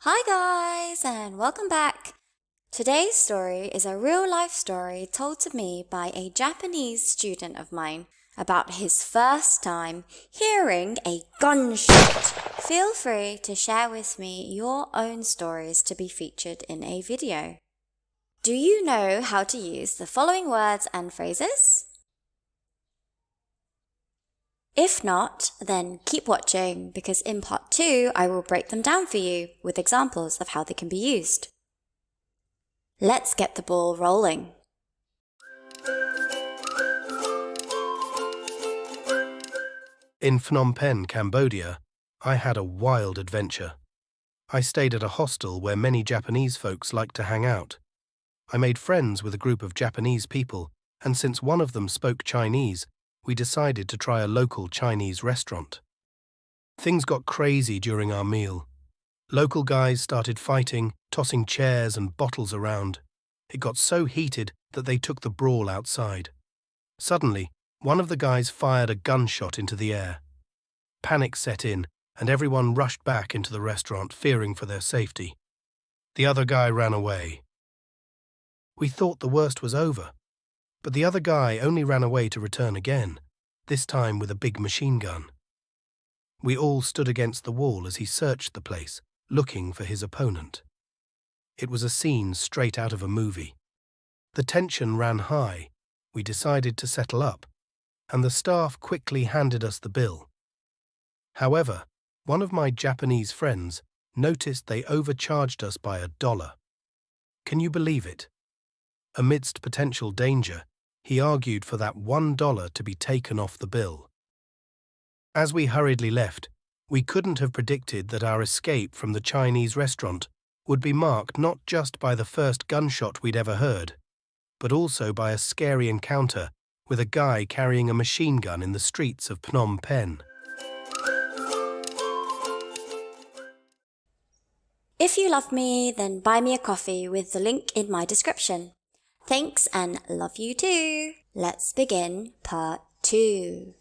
Hi guys, and welcome back. Today's story is a real-life story told to me by a Japanese student of mine about his first time hearing a gunshot. Feel free to share with me your own stories to be featured in a video. Do you know how to use the following words and phrases? If not, then keep watching because in part 2 I will break them down for you with examples of how they can be used. Let's get the ball rolling. In Phnom Penh, Cambodia, I had a wild adventure. I stayed at a hostel where many Japanese folks like to hang out. I made friends with a group of Japanese people, and since one of them spoke Chinese, we decided to try a local Chinese restaurant. Things got crazy during our meal. Local guys started fighting, tossing chairs and bottles around. It got so heated that they took the brawl outside. Suddenly, one of the guys fired a gunshot into the air. Panic set in, and everyone rushed back into the restaurant, fearing for their safety. The other guy ran away. We thought the worst was over, but the other guy only ran away to return again, this time with a big machine gun. We all stood against the wall as he searched the place, looking for his opponent. It was a scene straight out of a movie. The tension ran high. We decided to settle up, and the staff quickly handed us the bill. However, one of my Japanese friends noticed they overcharged us by $1. Can you believe it? Amidst potential danger, he argued for that $1 to be taken off the bill. As we hurriedly left, we couldn't have predicted that our escape from the Chinese restaurant would be marked not just by the first gunshot we'd ever heard, but also by a scary encounter with a guy carrying a machine gun in the streets of Phnom Penh. If you love me, then buy me a coffee with the link in my description. Thanks and love you too. Let's begin part 2.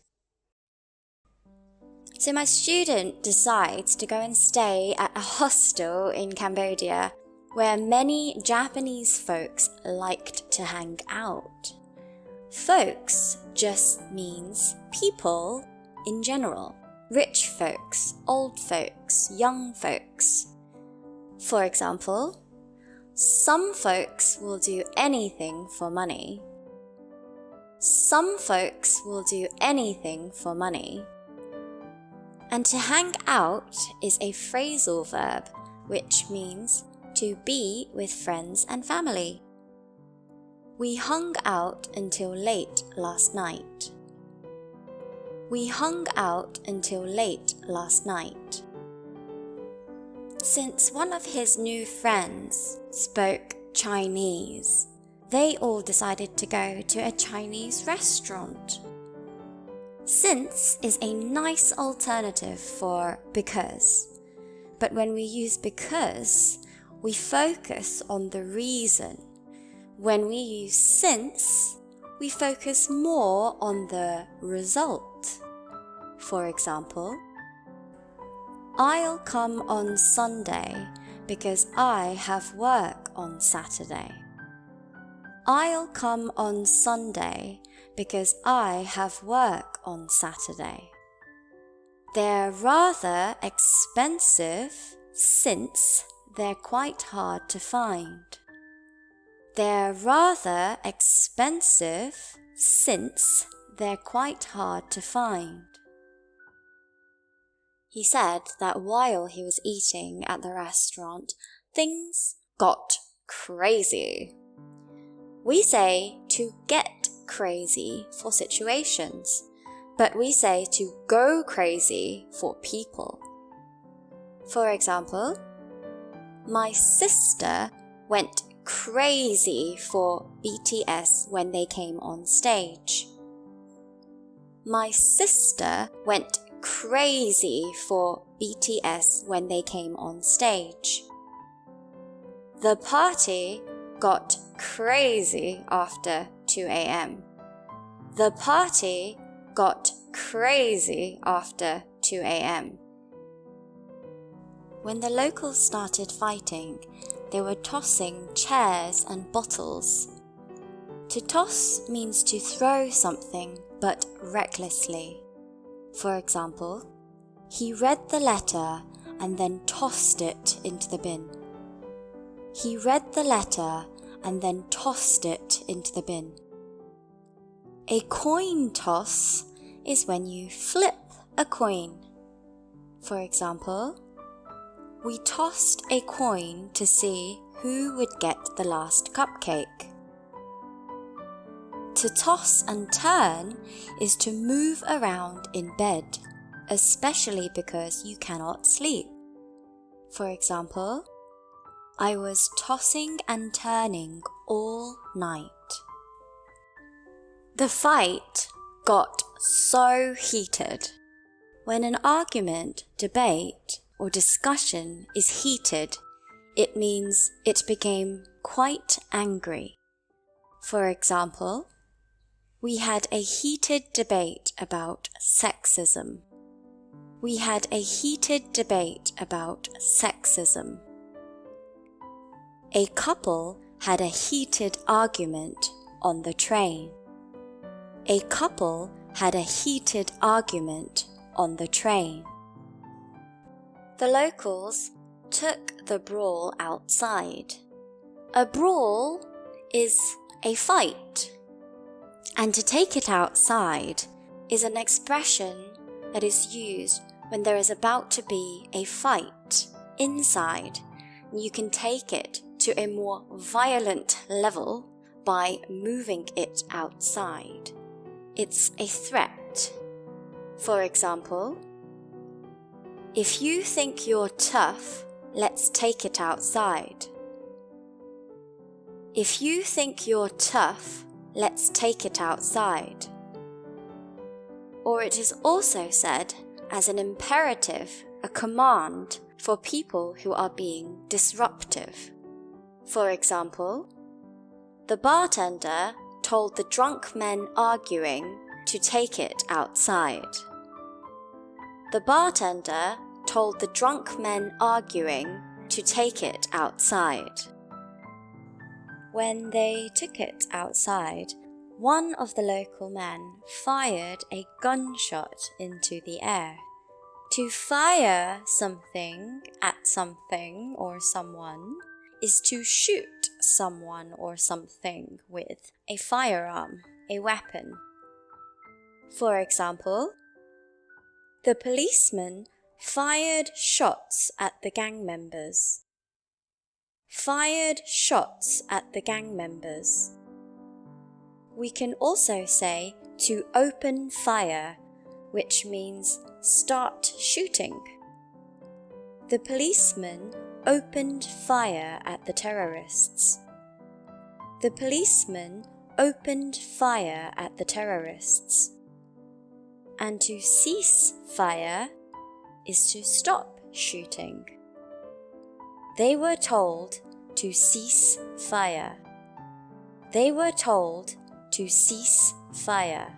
So my student decides to go and stay at a hostel in Cambodia where many Japanese folks liked to hang out. Folks just means people in general. Rich folks, old folks, young folks. For example, some folks will do anything for money. Some folks will do anything for money. And to hang out is a phrasal verb, which means to be with friends and family. We hung out until late last night. We hung out until late last night. Since one of his new friends spoke Chinese, they all decided to go to a Chinese restaurant. Since is a nice alternative for because, but when we use because, we focus on the reason. When we use since, we focus more on the result. For example, I'll come on Sunday because I have work on Saturday. I'll come on Sunday because I have work on Saturday. They're rather expensive since they're quite hard to find. They're rather expensive since they're quite hard to find. He said that while he was eating at the restaurant, things got crazy. We say to get crazy for situations, but we say to go crazy for people. For example, my sister went crazy for BTS when they came on stage. My sister went crazy for BTS when they came on stage. The party got crazy after 2 a.m. The party got crazy after 2 a.m. When the locals started fighting, they were tossing chairs and bottles. To toss means to throw something, but recklessly. For example, he read the letter and then tossed it into the bin. He read the letter and then tossed it into the bin. A coin toss is when you flip a coin. For example, we tossed a coin to see who would get the last cupcake. To toss and turn is to move around in bed, especially because you cannot sleep. For example, I was tossing and turning all night. The fight got so heated. When an argument, debate, or discussion is heated, it means it became quite angry. For example, we had a heated debate about sexism. We had a heated debate about sexism. A couple had a heated argument on the train. A couple had a heated argument on the train. The locals took the brawl outside. A brawl is a fight, and to take it outside is an expression that is used when there is about to be a fight inside. You can take it to a more violent level by moving it outside. It's a threat. For example, if you think you're tough, let's take it outside. If you think you're tough, let's take it outside. Or it is also said as an imperative, a command for people who are being disruptive. For example, the bartender told the drunk men arguing to take it outside. The bartender told the drunk men arguing to take it outside. When they took it outside, one of the local men fired a gunshot into the air. To fire something at something or someone is to shoot someone or something with a firearm, a weapon. For example, the policeman fired shots at the gang members. Fired shots at the gang members. We can also say to open fire, which means start shooting. The policeman opened fire at the terrorists. The policeman opened fire at the terrorists. And to cease fire is to stop shooting. They were told to cease fire. They were told to cease fire.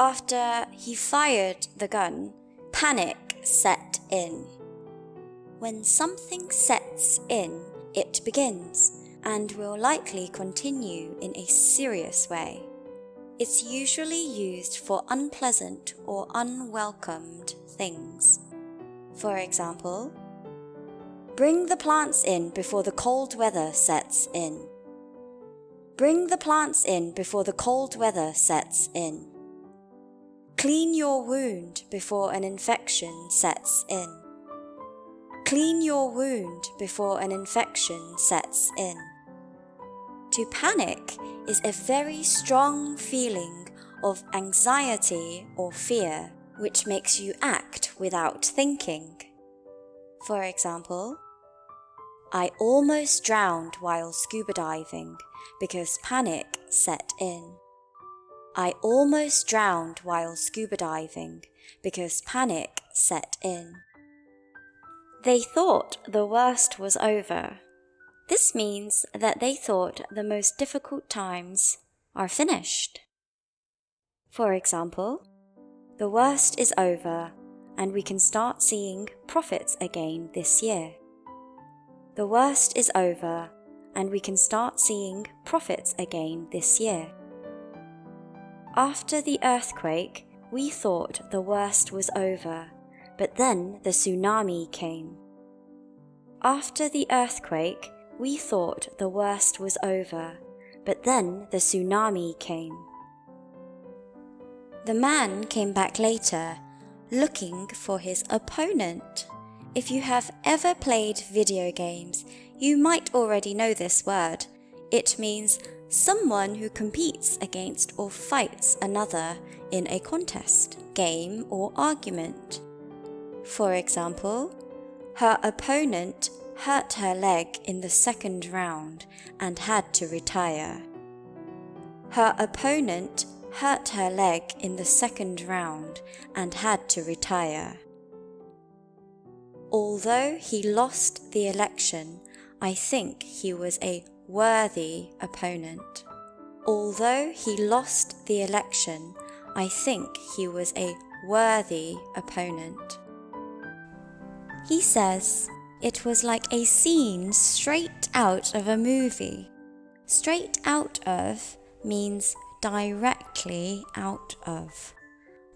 After he fired the gun, panic set in. When something sets in, it begins and will likely continue in a serious way. It's usually used for unpleasant or unwelcomed things. For example, bring the plants in before the cold weather sets in. Bring the plants in before the cold weather sets in. Clean your wound before an infection sets in. Clean your wound before an infection sets in. To panic is a very strong feeling of anxiety or fear, which makes you act without thinking. For example, I almost drowned while scuba diving because panic set in. I almost drowned while scuba diving because panic set in. They thought the worst was over. This means that they thought the most difficult times are finished. For example, the worst is over and we can start seeing profits again this year. The worst is over, and we can start seeing profits again this year. After the earthquake, we thought the worst was over, but then the tsunami came. After the earthquake, we thought the worst was over, but then the tsunami came. The man came back later, looking for his opponent. If you have ever played video games, you might already know this word. It means someone who competes against or fights another in a contest, game, or argument. For example, her opponent hurt her leg in the second round and had to retire. Her opponent hurt her leg in the second round and had to retire. Although he lost the election, I think he was a worthy opponent. Although he lost the election, I think he was a worthy opponent. He says, it was like a scene straight out of a movie. Straight out of means directly out of.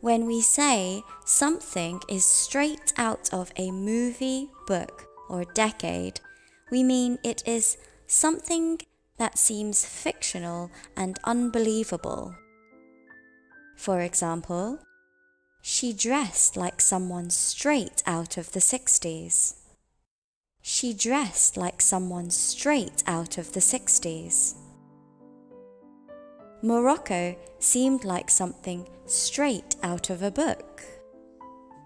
When we say something is straight out of a movie, book, or decade, we mean it is something that seems fictional and unbelievable. For example, she dressed like someone straight out of the 60s. She dressed like someone straight out of the 60s. Morocco seemed like something straight out of a book.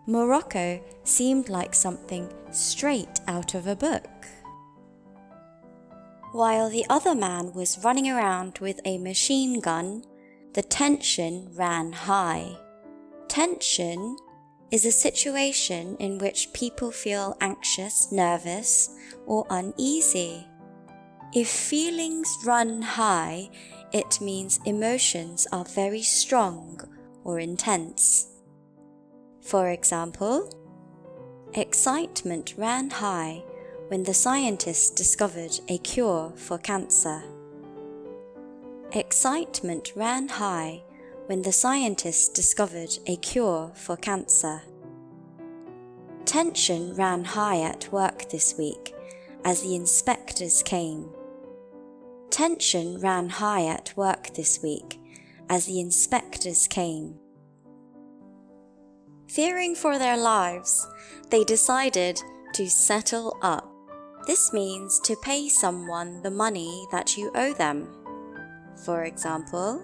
Morocco seemed like something straight out of a book. While the other man was running around with a machine gun, the tension ran high. Tension is a situation in which people feel anxious, nervous, or uneasy. If feelings run high, it means emotions are very strong or intense. For example, excitement ran high when the scientists discovered a cure for cancer. Excitement ran high when the scientists discovered a cure for cancer. Tension ran high at work this week as the inspectors came. Tension ran high at work this week as the inspectors came. Fearing for their lives, they decided to settle up. This means to pay someone the money that you owe them. For example,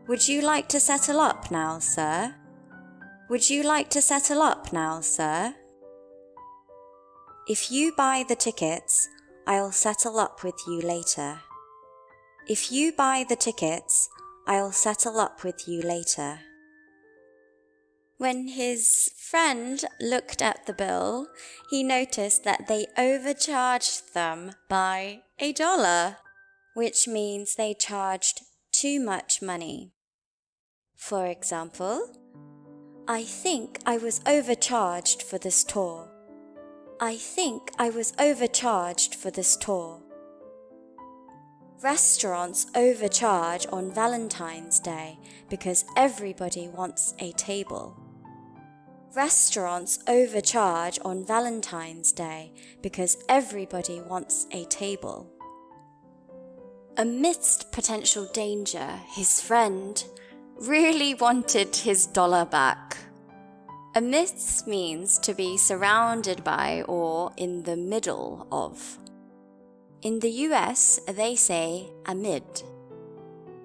would you like to settle up now, sir? Would you like to settle up now, sir? If you buy the tickets, I'll settle up with you later. If you buy the tickets, I'll settle up with you later. When his friend looked at the bill, he noticed that they overcharged them by $1, which means they charged too much money. For example, I think I was overcharged for this tour. I think I was overcharged for this tour. Restaurants overcharge on Valentine's Day because everybody wants a table. Restaurants overcharge on Valentine's Day because everybody wants a table. Amidst potential danger, his friend really wanted his dollar back. Amidst means to be surrounded by or in the middle of. In the US, they say amid.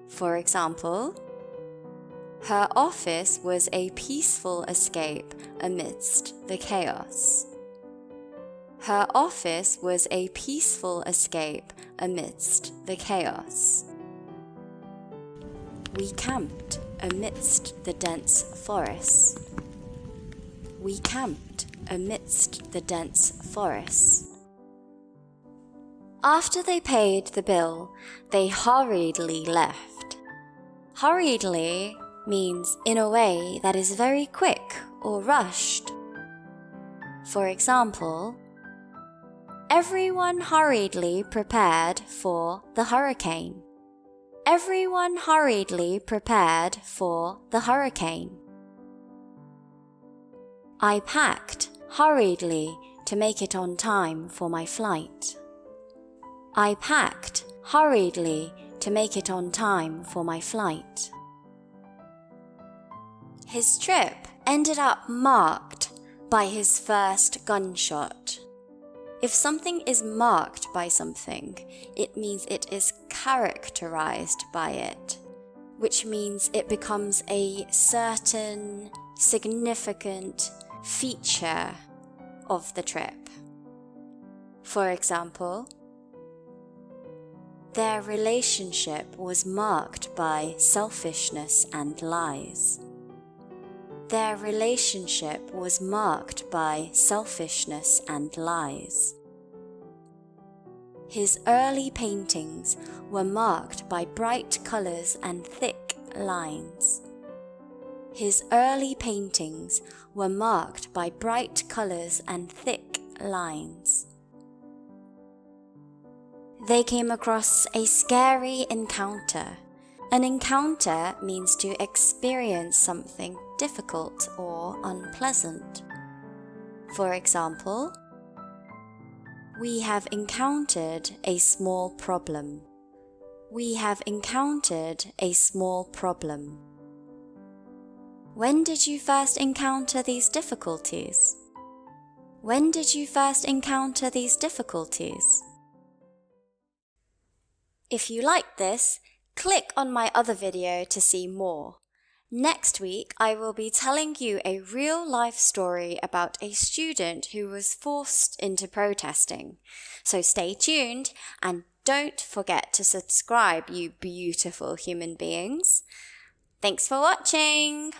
For example, her office was a peaceful escape amidst the chaos. Her office was a peaceful escape amidst the chaos. We camped amidst the dense forests. We camped amidst the dense forests. After they paid the bill, they hurriedly left. Hurriedly means in a way that is very quick or rushed. For example, everyone hurriedly prepared for the hurricane. Everyone hurriedly prepared for the hurricane. I packed hurriedly to make it on time for my flight. I packed hurriedly to make it on time for my flight. His trip ended up marked by his first gunshot. If something is marked by something, it means it is characterized by it, which means it becomes a certain significant feature of the trip. For example, their relationship was marked by selfishness and lies. Their relationship was marked by selfishness and lies. His early paintings were marked by bright colors and thick lines. His early paintings were marked by bright colors and thick lines. They came across a scary encounter. An encounter means to experience something difficult or unpleasant. For example, we have encountered a small problem. We have encountered a small problem. When did you first encounter these difficulties? When did you first encounter these difficulties? If you like this, click on my other video to see more. Next week, I will be telling you a real-life story about a student who was forced into protesting. So stay tuned and don't forget to subscribe, you beautiful human beings. Thanks for watching!